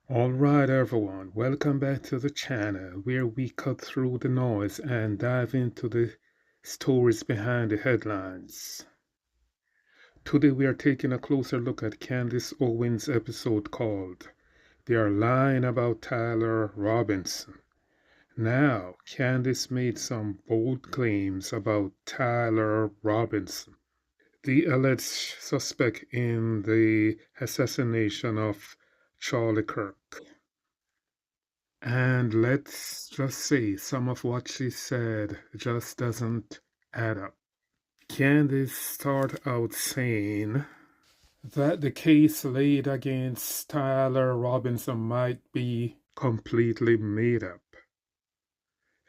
Alright everyone, welcome back to the channel where we cut through the noise and dive into the stories behind the headlines. Today we are taking a closer look at Candace Owens' episode called They Are Lying About Tyler Robinson. Now, Candace made some bold claims about Tyler Robinson, the alleged suspect in the assassination of Charlie Kirk. And let's just say some of what she said just doesn't add up. Candace started out saying that the case laid against Tyler Robinson might be completely made up,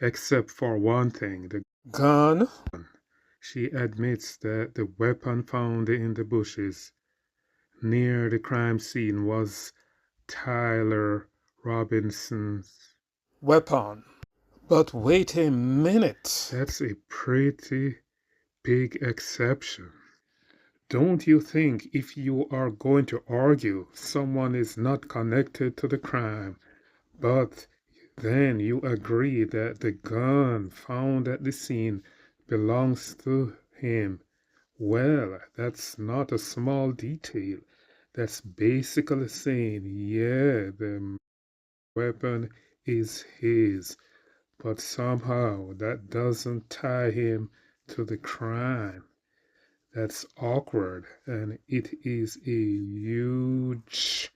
except for one thing, the gun. She admits that the weapon found in the bushes near the crime scene was Tyler Robinson's weapon. But wait a minute. That's a pretty big exception. Don't you think if you are going to argue someone is not connected to the crime, but then you agree that the gun found at the scene belongs to him, well, that's not a small detail. That's basically saying, yeah, the weapon is his. But somehow that doesn't tie him to the crime. That's awkward, and it is a huge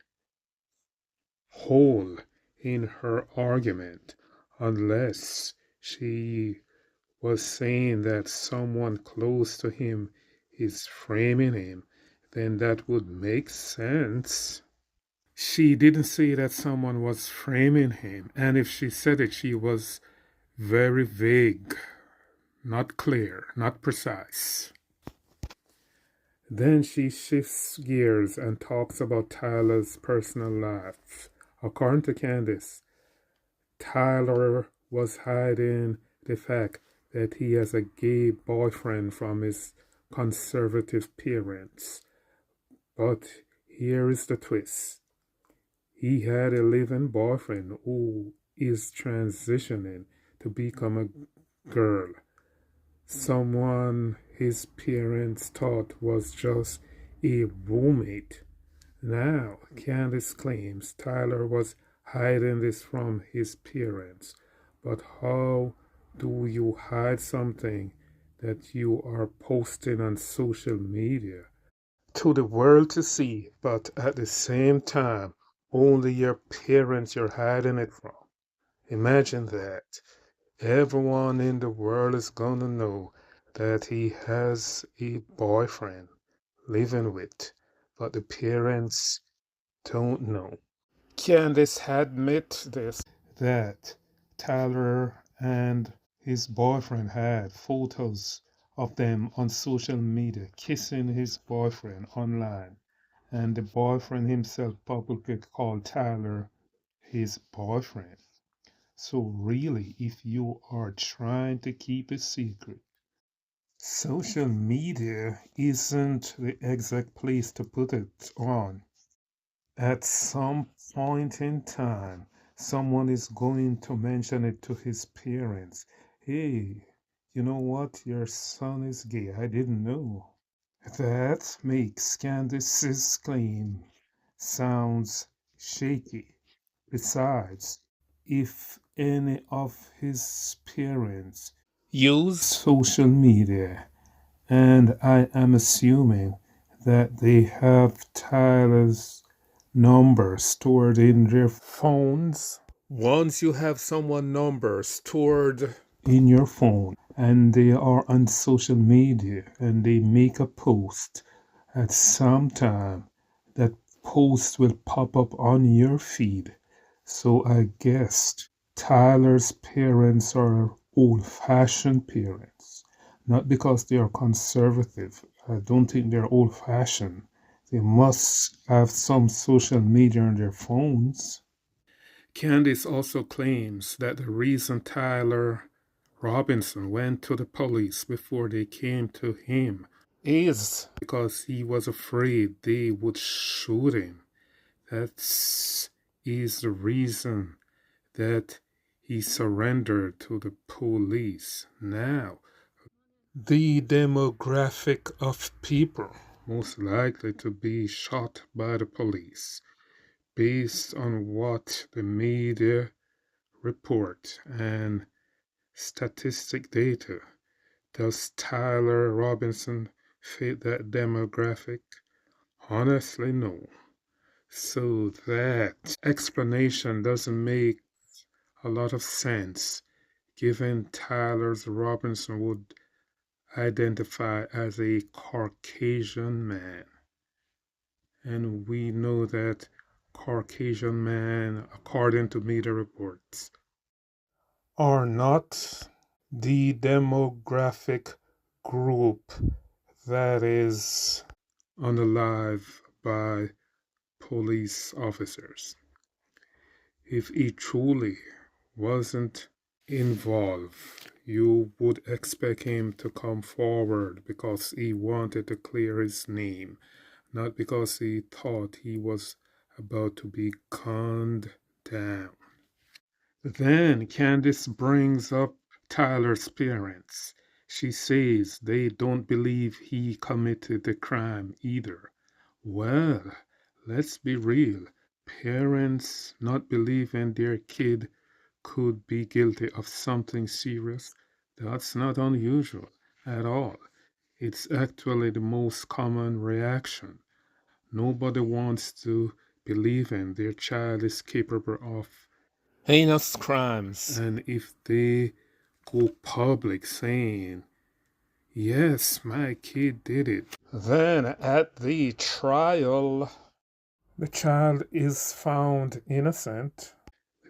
hole in her argument, unless she was saying that someone close to him is framing him, then that would make sense. She didn't say that someone was framing him, and if she said it, she was very vague, not clear, not precise. Then she shifts gears and talks about Tyler's personal life. According to Candace, Tyler was hiding the fact that he has a gay boyfriend from his conservative parents. But here is the twist. He had a living boyfriend who is transitioning to become a girl. Someone his parents thought was just a roommate. Now, Candace claims Tyler was hiding this from his parents. But how do you hide something that you are posting on social media to the world to see, but at the same time, only your parents you're hiding it from? Imagine that. Everyone in the world is gonna know that he has a boyfriend living with, but the parents don't know. Candace admit this, that Tyler and his boyfriend had photos of them on social media kissing his boyfriend online, and the boyfriend himself publicly called Tyler his boyfriend. So really, if you are trying to keep a secret, social media isn't the exact place to put it on. At some point in time, someone is going to mention it to his parents. Hey, you know what? Your son is gay. I didn't know. That makes Candace's claim sounds shaky. Besides, if any of his parents use social media, and I am assuming that they have Tyler's number stored in their phones. Once you have someone's number stored in your phone and they are on social media and they make a post at some time, that post will pop up on your feed. So I guessed Tyler's parents are old fashioned parents. Not because they are conservative. I don't think they're old fashioned. They must have some social media on their phones. Candice also claims that the reason Tyler Robinson went to the police before they came to him is because he was afraid they would shoot him. That's is the reason that he surrendered to the police. Now, the demographic of people most likely to be shot by the police, based on what the media report and statistic data. Does Tyler Robinson fit that demographic? Honestly, no. So that explanation doesn't make a lot of sense, given Tyler Robinson would identify as a Caucasian man. And we know that Caucasian men, according to media reports, are not the demographic group that is unalive by police officers. If he truly wasn't involved, you would expect him to come forward because he wanted to clear his name, not because he thought he was about to be gunned down. Then Candace brings up Tyler's parents. She says they don't believe he committed the crime either. Well, let's be real. Parents not believing their kid could be guilty of something serious, that's not unusual at all. It's actually the most common reaction. Nobody wants to believe in their child is capable of heinous crimes. And if they go public saying, yes, my kid did it, then at the trial, the child is found innocent,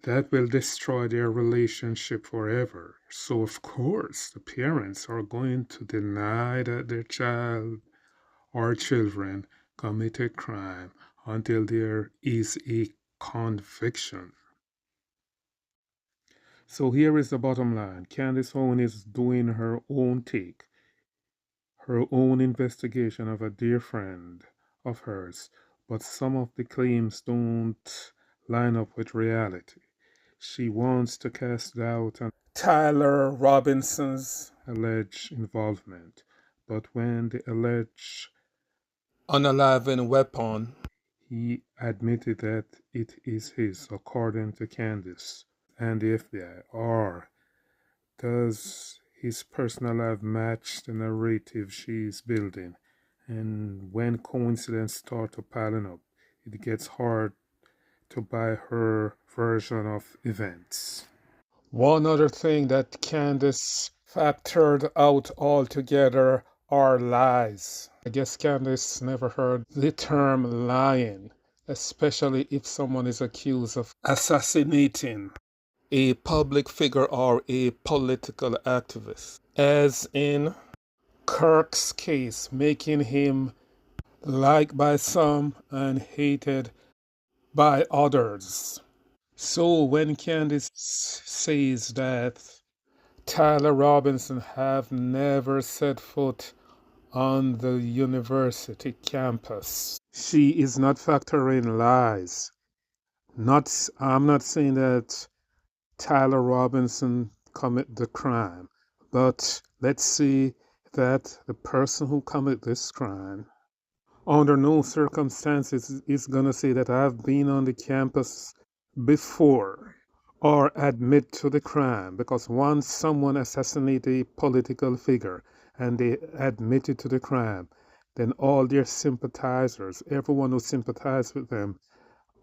that will destroy their relationship forever. So, of course, the parents are going to deny that their child or children committed crime until there is a conviction. So here is the bottom line. Candace Owens is doing her own take, her own investigation of a dear friend of hers, but some of the claims don't line up with reality. She wants to cast doubt on Tyler Robinson's alleged involvement, but when the alleged unalivened weapon, he admitted that it is his, according to Candace and the FBI. Or does his personal life match the narrative she's building? And when coincidences start to piling up, it gets hard to buy her version of events. One other thing that Candace factored out altogether are lies. I guess Candace never heard the term lying, especially if someone is accused of assassinating a public figure or a political activist. As in Kirk's case, making him liked by some and hated by others. So when Candace says that Tyler Robinson have never set foot on the university campus, she is not factoring lies. I'm not saying that Tyler Robinson commit the crime, but let's see that the person who commit this crime under no circumstances is going to say that I've been on the campus before or admit to the crime, because once someone assassinates a political figure and they admitted to the crime, then all their sympathizers, everyone who sympathizes with them,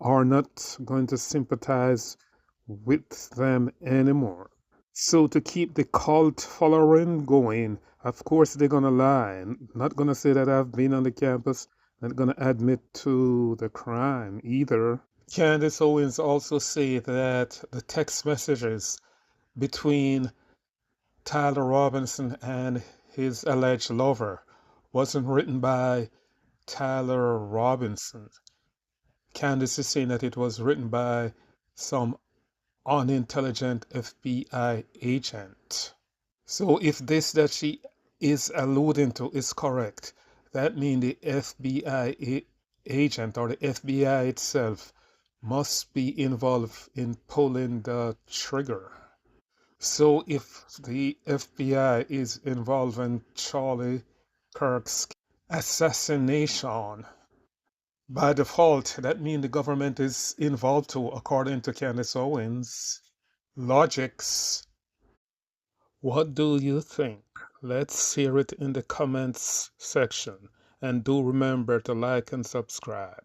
are not going to sympathize with them anymore. So to keep the cult following going, of course they're gonna lie. Not gonna say that I've been on the campus, not gonna admit to the crime either. Candace Owens also said that the text messages between Tyler Robinson and his alleged lover wasn't written by Tyler Robinson. Candace is saying that it was written by some unintelligent FBI agent. So if this that she is alluding to is correct, that means the FBI agent or the FBI itself must be involved in pulling the trigger. So if the FBI is involved in Charlie Kirk's assassination, by default, that means the government is involved too, according to Candace Owens' logics. What do you think? Let's hear it in the comments section. And do remember to like and subscribe.